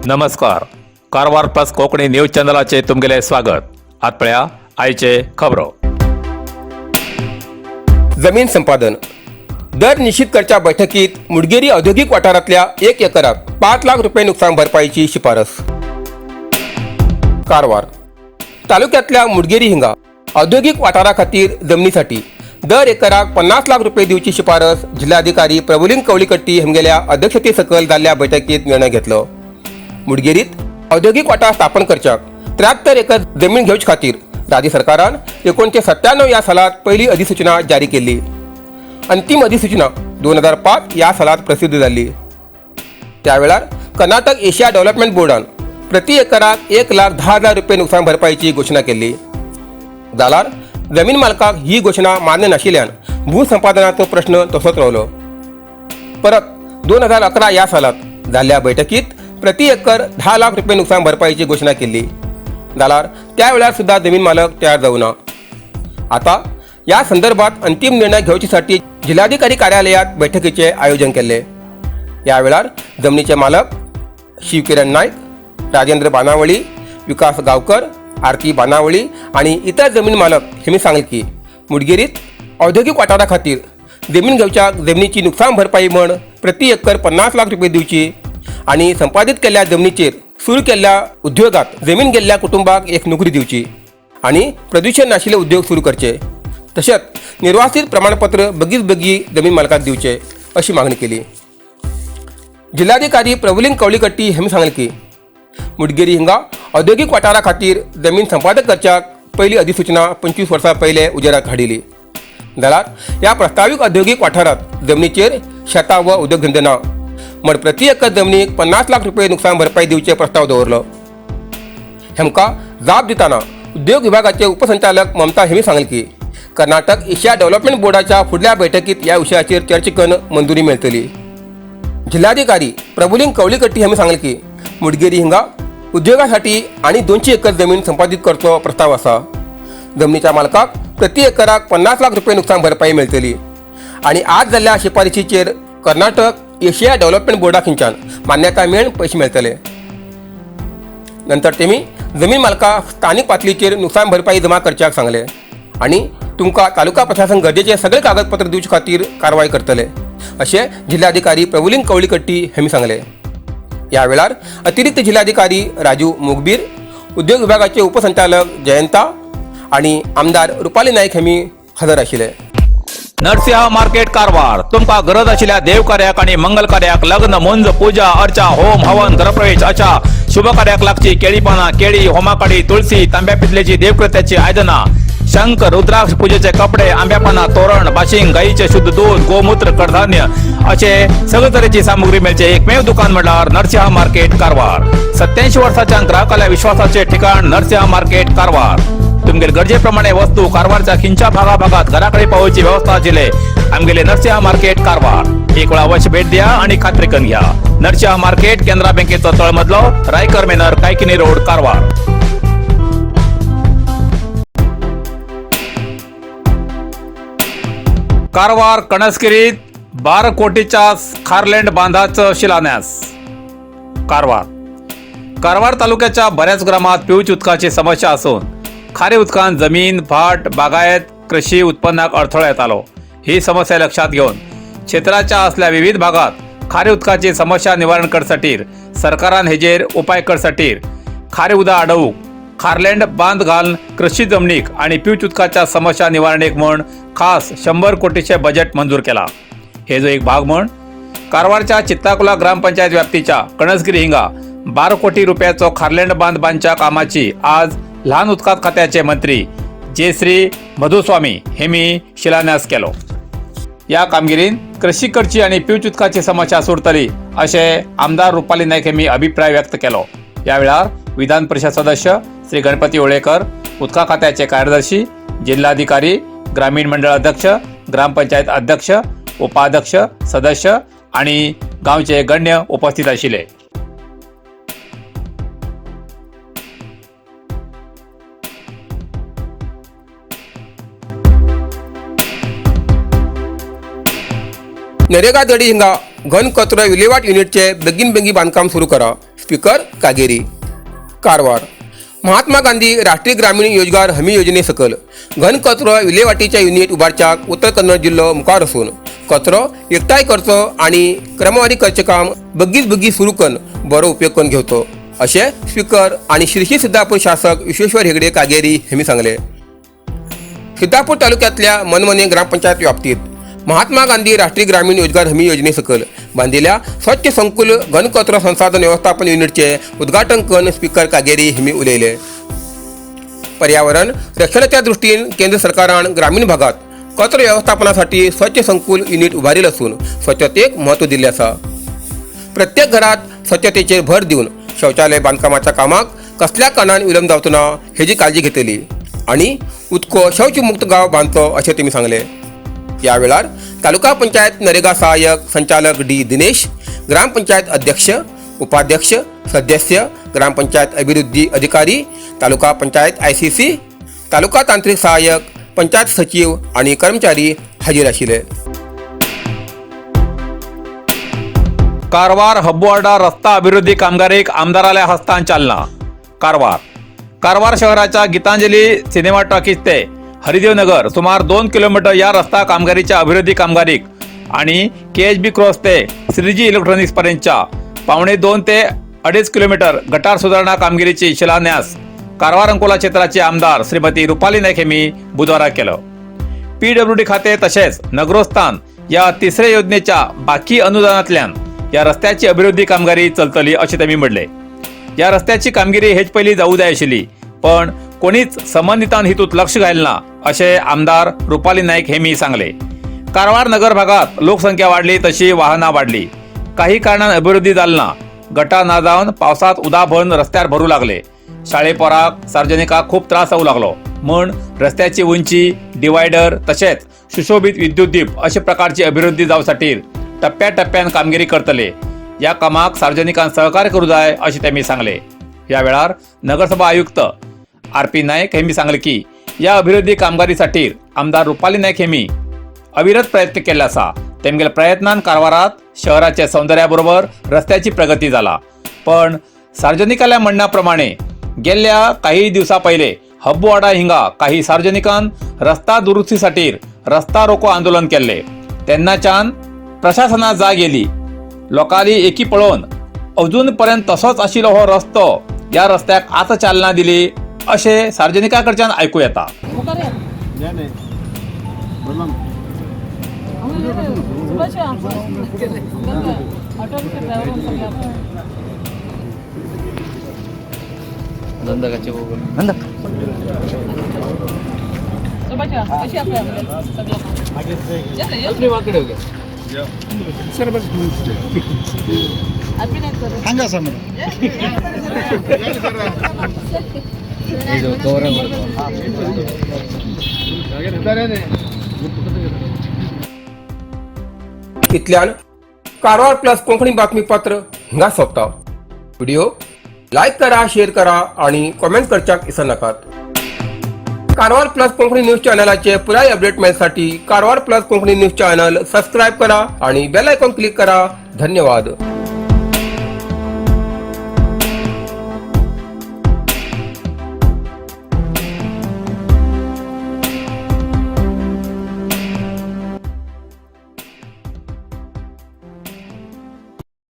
नमस्कार. Karwar plus Konkani news चॅनलाचे तुमगेले स्वागत. आतपळ्या आयचे खबरो. जमीन संपादन दर निश्चित करच्या बैठकीत मुडगेरी औद्योगिक वाठारातल्या 1 एकराक 5 लाख रुपये नुकसान भरपाईची शिफारस. कारवार तालुक्यातल्या मुडगेरी हिंगा औद्योगिक वाठारा खातीर जमनीसाठी दर एकराक 50 लाख रुपये दिवची शिफारस जिल्हाधिकारी प्रभुलिंग कवळीकट्टी हांगेल्या अध्यक्षते सकल जाल्ल्या बैठकीत निर्णय घेतलो. मुडगेरीत औद्योगिक वाठार स्थापन करच्याक 73 एकर जमीन घेवचे खातीर राज्य सरकारान 1997 या सालात पहिली अधिसूचना जारी केली. अंतिम अधिसूचना 2005 या सालात प्रसिद्ध झाली. त्यावेळार कर्नाटक एशिया डेव्हलपमेंट बोर्डान प्रति एकराक 1,10,000 रुपये नुकसान भरपाईची घोषणा केली. जाल्यार जमीन मालकाक ही घोषणा मान्य नाशिल्ल्यान भूसंपादनाचो प्रश्न तसोच रावलो. परत 2011 या सालात जाल्ल्या बैठकीत प्रति एकर 10 लाख रुपये नुकसान भरपाईची घोषणा केली. जाल्यार त्या वेळार सुद्धा जमीन मालक तयार जावना. आता या संदर्भात अंतिम निर्णय घेवचेसाठी जिल्हाधिकारी कार्यालयात बैठकीचे आयोजन केले. या वेळार जमनीचे मालक शिवकिरण नायक, राजेंद्र बानावळी, विकास गावकर, आरती बानावळी आणि इतर जमीन मालक हेमी सांगले की मुडगेरीत औद्योगिक वाठारा खातीर जमीन घेवच्या जमनीची नुकसान भरपाई म्हण प्रति एकर 50 लाख रुपये दिवची आणि संपादित केल्ल्या जमनीचेर सुरू केल्ल्या उद्योगात जमीन गेल्ल्या कुटुंबाक एक नोकरी दिवची आणि प्रदूषण नाशिल्ले उद्योग सुरू करचे. तशेंच निर्वासित प्रमाणपत्र बेगीच बेगी जमीन मालकाक दिवचे अशी मागणी केली. जिल्हाधिकारी प्रभुलिंग कवळीकट्टी हेमी सांगले की मुडगेरी हिंगा औद्योगिक वाठारा खातीर जमीन संपादक करच्याक पहिली अधिसूचना 25 वर्सां पयले उजेराक हाडिली. जाल्यार ह्या प्रस्तावित औद्योगिक वाठारात जमनीचेर शेतां व उद्योगधंदे ना म्हण प्रति एकर जमनीक 50 लाख रुपये नुकसान भरपाई दिवचे प्रस्ताव दवरलो. हेमका जाप दिताना उद्योग विभागाचे उपसंचालक ममता हेमी सांगले की कर्नाटक एशिया डेव्हलपमेंट बोर्डाच्या फुडल्या बैठकीत या विशयाचेर चर्चेकन मंजुरी मेळटली. जिल्हाधिकारी प्रभुलिंग कवळीकट्टी हेमी सांगले की मुडगेरी हिंगा उद्योगासाठी आणि 200 एकर जमीन संपादित करचो प्रस्ताव आसा. जमनीच्या मालकाक प्रति एकराक 50 लाख रुपये नुकसान भरपाई मेळटली आणि आज जाल्ल्या शिफारशीचेर कर्नाटक एशिया डेव्हलपमेंट बोर्डा खिंच्यान मान्यताय मेळून पैसे मेळटले. नंतर तेमी जमीन मालकाक स्थानिक पातळीचेर नुकसान भरपाई जमा करच्याक सांगले आणि तुमकां तालुका प्रशासन गरजेचे सगळे कागदपत्र दिवचे खातीर कारवाई करतले अशें जिल्हाधिकारी प्रभुलिंग कवळीकट्टी हेमी सांगले. या वेळार अतिरिक्त जिल्हाधिकारी राजू मुगबीर, उद्योग विभागाचे उपसंचालक जयंता आणि आमदार रुपाली नाईक हेमी हजर आशिल्ले. नरसिंह मार्केट कारवार. तुमका गरज आशिल्ल्या देव कार्याक आणि मंगल कार्याक, लग्न, मुंज, पूजा, अर्चा, होम, हवन, ग्रहप्रवेश अशा शुभ कार्याक लागची केळी पानां, केळी, होमाकडी, तुळशी, तांब्या पितलेची देवकृत्याची आयदनां, शंख, रुद्राक्ष पूजेचे कपडे, आंब्या पानां, तोरण, बाशिंग, गाईचे शुद्ध दूध, गोमूत्र, कडधान्य असे सगळे तरेची सामुग्री मेळचे एकमेव दुकान म्हणल्यार नरसिंह मार्केट कारवार. 87 वर्सांच्या ग्राहकाल्या विश्वासाचे ठिकाण नरसिंह मार्केट कारवार. तुमगेर गरजेप्रमाणे वस्तू कारवारच्या खिंच्या भागाभागात घराकडे पावोवची व्यवस्था आशिल्ले आमगेले नरसिंह मार्केट कारवार. एक वेळ अवश्य भेट द्या आणि खात्री करून घ्या. नरसिंह मार्केट केंद्रा बँकेचो तळमजलो, रायकर मेनर, कायकिनी रोड, कारवार. कारवार कणसगिरीत 12 कोटीच्या खारलँड बांधाचं शिलान्यास. कारवार तालुक्याच्या बऱ्याच ग्रामात पिवच्या उदकाची समस्या असून खारे उदकान जमीन, भाट, बागायत, कृषी उत्पन्नाक अडथळो येतालो. ही समस्या लक्षात घेऊन क्षेत्राच्या असल्या विविध भागात खारे उदकाची समस्या निवारण करसाठी सरकारान हेजेर उपाय करसाठी खारे उदक अडवूक खारलँड बांध घालून कृषी जमनीक आणि पिवच्या उदकाच्या समस्या निवारणेक म्हण खास 100 कोटीचे बजेट मंजूर केला. हे जो एक भाग म्हण कारवारच्या चित्ताकुला ग्रामपंचायत व्याप्तीच्या कणसगिरी हिंगा 12 कोटी रुपयाचो खारलँड बांध बांधच्या कामाची आज लहान उदकात खात्याचे मंत्री जयश्री मधुस्वामी हेमी शिलान्यास केलो. या कामगिरीन कृषी करची आणि पिवच्या उदकाची समस्या सुटतली असे आमदार रुपाली नाईक हेमी अभिप्राय व्यक्त केलो. या वेळार विधान परिषद सदस्य श्री गणपती ओळेकर, उदका खात्याचे कार्यदर्शी, जिल्हाधिकारी, ग्रामीण मंडळ अध्यक्ष, ग्रामपंचायत अध्यक्ष, उपाध्यक्ष, सदस्य आणि गावचे गण्य उपस्थित आशिल्ले. नरेगा दडी हिंगा घन कचरो विलेवाट युनिटचे बेगीन बांधकाम सुरू करा. स्पीकर कागेरी. कारवार. महात्मा गांधी राष्ट्रीय ग्रामीण रोजगार हमी योजने सकल घन कचरो विल्हेवाटीच्या युनिट उभारच्याक उत्तर कन्नड जिल्हो मुखार असून कचरो एकठांय करचो आणि क्रमवारी करचें काम बेगीच सुरू करून बरो उपयोग करून घेवचो अशें स्पीकर आणि शिरशी सिद्धापूर शासक विश्वेश्वर हेगडे कागेरी हेमी सांगले. सिद्धापूर तालुक्यातल्या मनमने ग्रामपंचायत व्याप्तीत महात्मा गांधी राष्ट्रीय ग्रामीण रोजगार हमी योजने सकल बांधिल्ल्या स्वच्छ संकुल घन कचरो संसाधन व्यवस्थापन युनिटचे उद्घाटन करून स्पीकर कागेरी हेमी उलयले. पर्यावरण रक्षणाच्या दृष्टीन केंद्र सरकारान ग्रामीण भागात कचरो व्यवस्थापनासाठी स्वच्छ संकुल युनिट उभारिल्लें असून स्वच्छतेक महत्व दिल्लें आसा. प्रत्येक घरात स्वच्छतेचेर भर दिवन शौचालय बांदकामाच्या कामाक कसल्या कारणान विलंब जावचो ना हेची काळजी घेतली आणि उदको शौचमुक्त गांव बांदचो अशें तेमी सांगले. या वेळार तालुका पंचायत नरेगा सहाय्यक संचालक डी दिनेश, ग्रामपंचायत अध्यक्ष, उपाध्यक्ष, सदस्य, ग्रामपंचायत अभिवृद्धी अधिकारी, तालुका पंचायत ICC, तालुका तांत्रिक सहाय्यक, पंचायत सचिव आणि कर्मचारी हाजीर आशिल्ले. कारवार हब्बुवाडा रस्ता अभिवृद्धी कामगारीक आमदाराल्या हस्तान चालना. कारवार शहराच्या गीतांजली सिनेमा टॉकीज ते हरिदेव नगर सुमार 2 किलोमीटर या रस्ता कामगारीच्या अभिवृद्धी कामगारीक आणि KHB क्रॉस ते श्रीजी इलेक्ट्रॉनिक्स पर्यंतच्या 2.5 ते 2.5 किलोमीटर गटार सुधारणा कामगिरीची शिलान्यास कारवार अंकोला क्षेत्राचे आमदार श्रीमती रुपाली नाईक यांनी बुधवारा केलं. PWD खाते तसेच नगरोत्थान या तिसऱ्या योजनेच्या बाकी अनुदानातल्यान या रस्त्याची अभिवृद्धी कामगारी चलतली असे त्यांनी म्हणले. या रस्त्याची कामगिरी हेच पहिली जाऊ जाय आशिल्ली पण कोणीच संबंधितान हितूत लक्ष घालना असे आमदार रुपाली नाईक हेमी सांगले. कारवार नगर भागात लोकसंख्या वाढली तशी वाहना वाढली. काही कारणान अभिवृद्धी जालना. गटार ना जावन पावसात उदा भरून रस्त्यार भरू लागले. शाळेपोराक सार्वजनिकाक खूप त्रास जाऊ लागलो म्हण रस्त्याची उंची, डिवायडर तसेच सुशोभित विद्युत दीप अशा प्रकारची अभिवृद्धी जावसाठी टप्प्याटप्प्यान कामगिरी करतले. या कामाक सार्वजनिकांन सहकार्य करू जाय असे त्यांनी सांगले. या वेळार नगरसभा आयुक्त RP नाईक हेमी सांगले की या अभिवृद्धी कामगारीसाठी आमदार रुपाली नाईक हेमी अविरत प्रयत्न केले आसा. तेमगेल्या प्रयत्नान कारवारात शहराच्या सौंदर्याबरोबर रस्त्याची प्रगती झाला. पण सार्वजनिकाल्या म्हणण्याप्रमाणे गेल्या काही दिवसा पहिले हब्बुवाडा हिंगा काही सार्वजनिकान रस्ता दुरुस्तीसाठी रस्ता रोको आंदोलन केले. तेन्नाच्यान प्रशासनात जाग येली. लोकांनी एकी पळोवन अजूनपर्यंत तसोच आशिल्लो हो रस्तो या रस्त्याक आता चालना दिली असे सार्वजनिकांकडच्यान ऐकू येता. इतल्यान कारवार प्लस कोंकणी बातमीपत्र हिंगा सोंपता. व्हिडिओ लाईक करा, शेअर करा आणि कमेंट करच्याक विसरू नकात. कारवार प्लस कोंकणी न्यूज चॅनलाचे पुराय अपडेट मिळण्यासाठी Karwar plus Konkani news channel subscribe करा आणि बेल आयकॉन क्लिक करा. धन्यवाद.